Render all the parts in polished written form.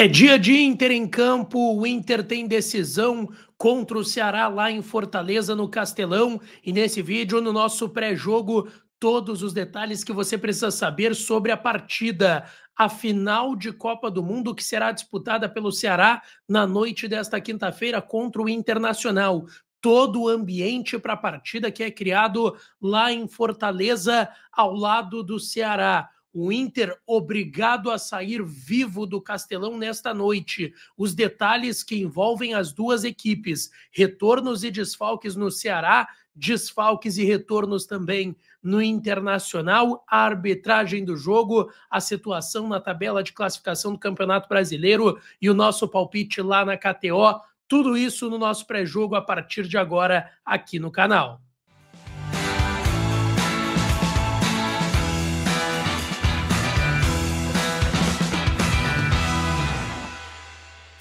É dia de Inter em campo, o Inter tem decisão contra o Ceará lá em Fortaleza, no Castelão. E nesse vídeo, no nosso pré-jogo, todos os detalhes que você precisa saber sobre a partida. A final de Copa do Mundo que será disputada pelo Ceará na noite desta quinta-feira contra o Internacional. Todo o ambiente para a partida que é criado lá em Fortaleza, ao lado do Ceará. O Inter obrigado a sair vivo do Castelão nesta noite. Os detalhes que envolvem as duas equipes. Retornos e desfalques no Ceará, desfalques e retornos também no Internacional, a arbitragem do jogo, a situação na tabela de classificação do Campeonato Brasileiro e o nosso palpite lá na KTO. Tudo isso no nosso pré-jogo a partir de agora aqui no canal.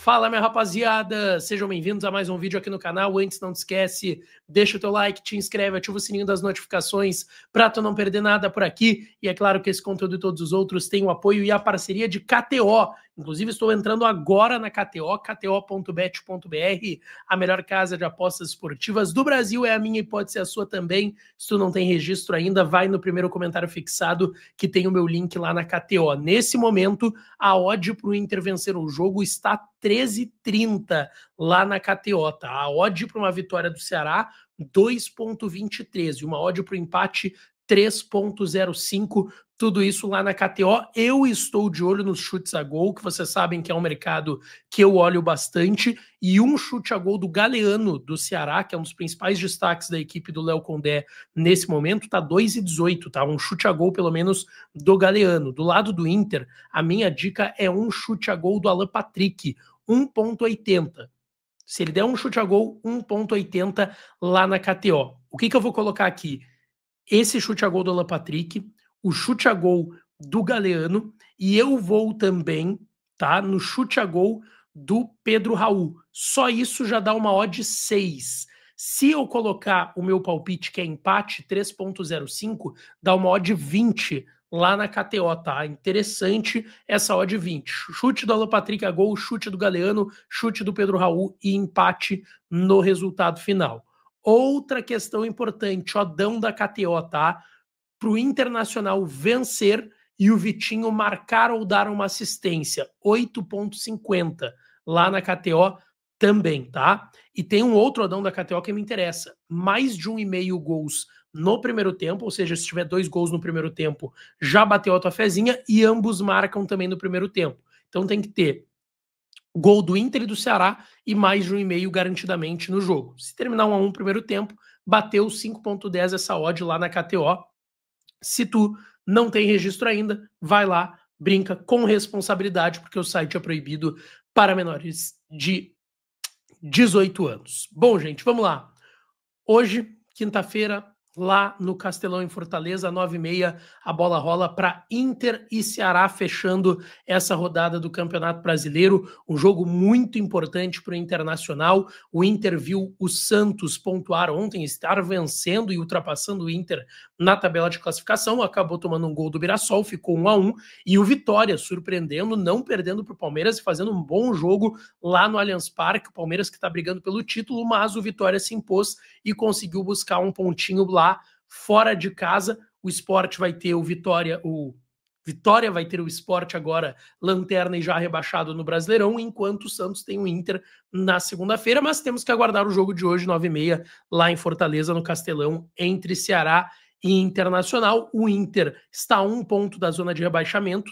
Fala, minha rapaziada, sejam bem-vindos a mais um vídeo aqui no canal. Antes, não te esquece, deixa o teu like, te inscreve, ativa o sininho das notificações para tu não perder nada por aqui. E é claro que esse conteúdo e todos os outros têm o apoio e a parceria de KTO. Inclusive, estou entrando agora na KTO, kto.bet.br, a melhor casa de apostas esportivas do Brasil. É a minha e pode ser a sua também. Se tu não tem registro ainda, vai no primeiro comentário fixado que tem o meu link lá na KTO. Nesse momento, a odd para o Inter vencer o jogo está 13,30 lá na KTO, tá? A odd para uma vitória do Ceará, 2,23. E uma odd para o empate, 3,05. Tudo isso lá na KTO. Eu estou de olho nos chutes a gol, que vocês sabem que é um mercado que eu olho bastante. E um chute a gol do Galeano, do Ceará, que é um dos principais destaques da equipe do Léo Condé nesse momento, tá 2,18, tá? Um chute a gol, pelo menos, do Galeano. Do lado do Inter, a minha dica é um chute a gol do Alan Patrick, 1,80. Se ele der um chute a gol, 1,80 lá na KTO. O que eu vou colocar aqui? Esse chute a gol do Alan Patrick, o chute a gol do Galeano, e eu vou também, tá, no chute a gol do Pedro Raul. Só isso já dá uma odd 6. Se eu colocar o meu palpite, que é empate, 3,05, dá uma odd 20 lá na KTO, tá? Interessante essa odd 20. Chute do Alan Patrick a gol, chute do Galeano, chute do Pedro Raul e empate no resultado final. Outra questão importante, odão da KTO, tá? Para o Internacional vencer e o Vitinho marcar ou dar uma assistência, 8,50 lá na KTO também, tá? E tem um outro odão da KTO que me interessa, mais de 1,5 gols no primeiro tempo, ou seja, se tiver 2 gols no primeiro tempo, já bateu a tua fezinha, e ambos marcam também no primeiro tempo. Então tem que ter gol do Inter e do Ceará e mais de 1,5 garantidamente no jogo. Se terminar 1-1 no primeiro tempo, bateu 5,10 essa odd lá na KTO. Se tu não tem registro ainda, vai lá, brinca com responsabilidade, porque o site é proibido para menores de 18 anos. Bom, gente, vamos lá. Hoje, quinta-feira, lá no Castelão, em Fortaleza, 9h30, a bola rola para Inter e Ceará, fechando essa rodada do Campeonato Brasileiro. Um jogo muito importante para o Internacional. O Inter viu o Santos pontuar ontem, estar vencendo e ultrapassando o Inter na tabela de classificação. Acabou tomando um gol do Mirassol, ficou 1-1. E o Vitória, surpreendendo, não perdendo para o Palmeiras e fazendo um bom jogo lá no Allianz Parque. O Palmeiras que está brigando pelo título, mas o Vitória se impôs e conseguiu buscar um pontinho lá fora de casa. O Sport vai ter o Vitória vai ter o Sport agora lanterna e já rebaixado no Brasileirão, enquanto o Santos tem o Inter na segunda-feira, mas temos que aguardar o jogo de hoje, 9h30, lá em Fortaleza, no Castelão, entre Ceará e Internacional. O Inter está a 1 ponto da zona de rebaixamento,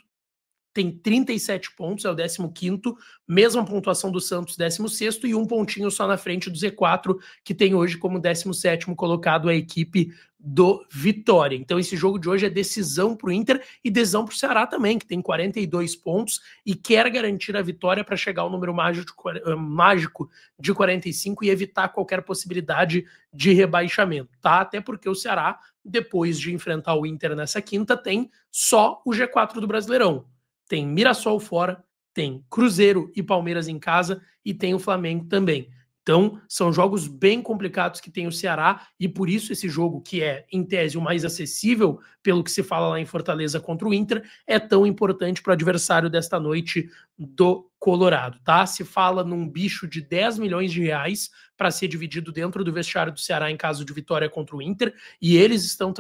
tem 37 pontos, é o 15º, mesma pontuação do Santos, 16º, e um pontinho só na frente do Z4, que tem hoje como 17º colocado a equipe do Vitória. Então esse jogo de hoje é decisão para o Inter e decisão para o Ceará também, que tem 42 pontos e quer garantir a vitória para chegar ao número mágico de 45 e evitar qualquer possibilidade de rebaixamento, tá? Até porque o Ceará, depois de enfrentar o Inter nessa quinta, tem só o G4 do Brasileirão. Tem Mirassol fora, tem Cruzeiro e Palmeiras em casa e tem o Flamengo também. Então, são jogos bem complicados que tem o Ceará, e por isso esse jogo, que é, em tese, o mais acessível, pelo que se fala lá em Fortaleza contra o Inter, é tão importante para o adversário desta noite do Colorado, tá? Se fala num bicho de 10 milhões de reais para ser dividido dentro do vestiário do Ceará em caso de vitória contra o Inter, e eles estão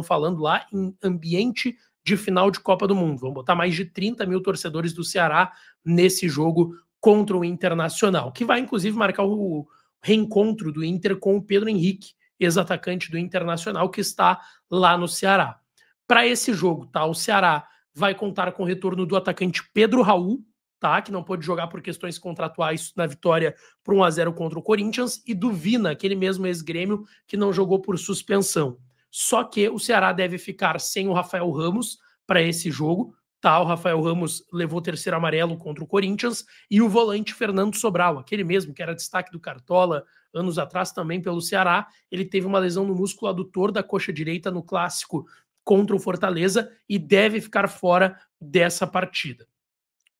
falando lá em ambiente de final de Copa do Mundo. Vão botar mais de 30 mil torcedores do Ceará nesse jogo contra o Internacional, que vai inclusive marcar o reencontro do Inter com o Pedro Henrique, ex-atacante do Internacional, que está lá no Ceará. Para esse jogo, tá? O Ceará vai contar com o retorno do atacante Pedro Raul, tá? Que não pôde jogar por questões contratuais na vitória por 1-0 contra o Corinthians, e do Vina, aquele mesmo ex-grêmio que não jogou por suspensão. Só que o Ceará deve ficar sem o Rafael Ramos para esse jogo, tá, o Rafael Ramos levou o terceiro amarelo contra o Corinthians, e o volante Fernando Sobral, aquele mesmo que era destaque do Cartola anos atrás também pelo Ceará, ele teve uma lesão no músculo adutor da coxa direita no clássico contra o Fortaleza e deve ficar fora dessa partida.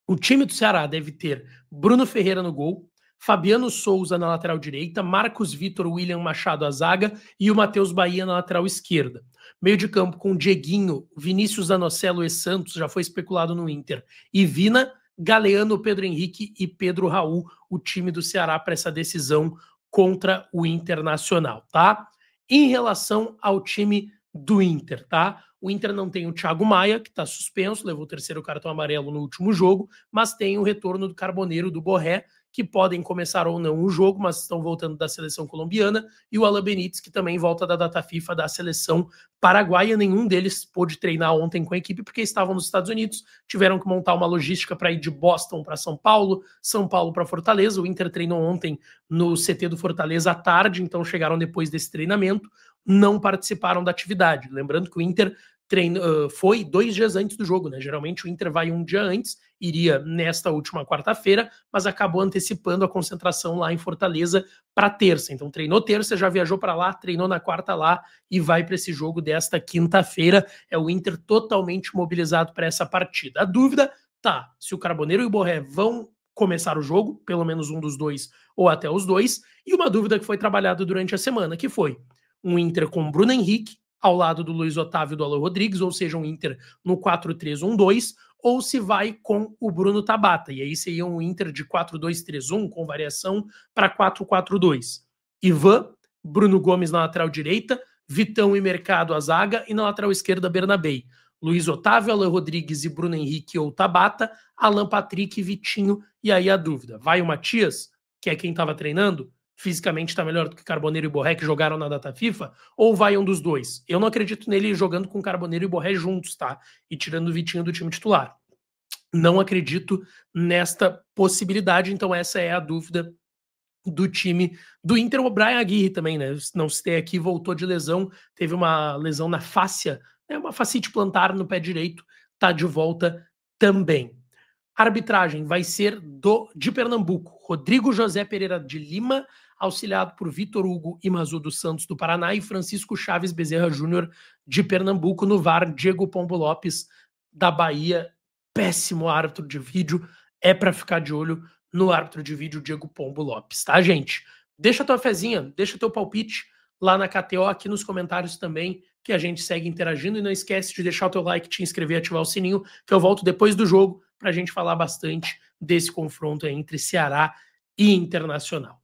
O time do Ceará deve ter Bruno Ferreira no gol, Fabiano Souza na lateral direita, Marcos Vitor, William Machado à zaga e o Matheus Bahia na lateral esquerda. Meio de campo com Dieguinho, Vinícius Zanocelo e Santos, já foi especulado no Inter, e Vina, Galeano, Pedro Henrique e Pedro Raul, o time do Ceará para essa decisão contra o Internacional, tá? Em relação ao time do Inter, tá? O Inter não tem o Thiago Maia, que está suspenso, levou o terceiro cartão amarelo no último jogo, mas tem o retorno do Carboneiro, do Borré, que podem começar ou não o jogo, mas estão voltando da seleção colombiana, e o Alan Benítez, que também volta da data FIFA da seleção paraguaia. Nenhum deles pôde treinar ontem com a equipe porque estavam nos Estados Unidos, tiveram que montar uma logística para ir de Boston para São Paulo para Fortaleza. O Inter treinou ontem no CT do Fortaleza à tarde, então chegaram depois desse treinamento, não participaram da atividade. Lembrando que o Inter foi 2 dias antes do jogo, né? Geralmente o Inter vai um dia antes, iria nesta última quarta-feira, mas acabou antecipando a concentração lá em Fortaleza para terça. Então treinou terça, já viajou para lá, treinou na quarta lá e vai para esse jogo desta quinta-feira. É o Inter totalmente mobilizado para essa partida. A dúvida tá se o Carboneiro e o Borré vão começar o jogo, pelo menos um dos dois ou até os dois, e uma dúvida que foi trabalhada durante a semana, que foi um Inter com Bruno Henrique ao lado do Luiz Otávio e do Alan Rodrigues, ou seja, um Inter no 4-3-1-2, ou se vai com o Bruno Tabata, e aí seria um Inter de 4-2-3-1 com variação para 4-4-2. Ivan, Bruno Gomes na lateral direita, Vitão e Mercado à zaga, e na lateral esquerda Bernabei. Luiz Otávio, Alan Rodrigues e Bruno Henrique ou Tabata, Alan Patrick e Vitinho, e aí a dúvida, vai o Matias, que é quem estava treinando, fisicamente está melhor do que Carboneiro e Borré, que jogaram na data FIFA, ou vai um dos dois? Eu não acredito nele jogando com Carboneiro e Borré juntos, tá? E tirando o Vitinho do time titular. Não acredito nesta possibilidade, então essa é a dúvida do time do Inter. O Brian Aguirre também, né? Não se tem aqui, voltou de lesão, teve uma lesão na fáscia, né? Uma fascite plantar no pé direito, tá de volta também. A arbitragem vai ser de Pernambuco, Rodrigo José Pereira de Lima, auxiliado por Vitor Hugo Imazu dos Santos do Paraná e Francisco Chaves Bezerra Júnior de Pernambuco. No VAR, Diego Pombo Lopes da Bahia, péssimo árbitro de vídeo, é para ficar de olho no árbitro de vídeo Diego Pombo Lopes, tá, gente? Deixa tua fezinha, deixa teu palpite lá na KTO, aqui nos comentários também, que a gente segue interagindo, e não esquece de deixar o teu like, te inscrever e ativar o sininho, que eu volto depois do jogo para a gente falar bastante desse confronto entre Ceará e Internacional.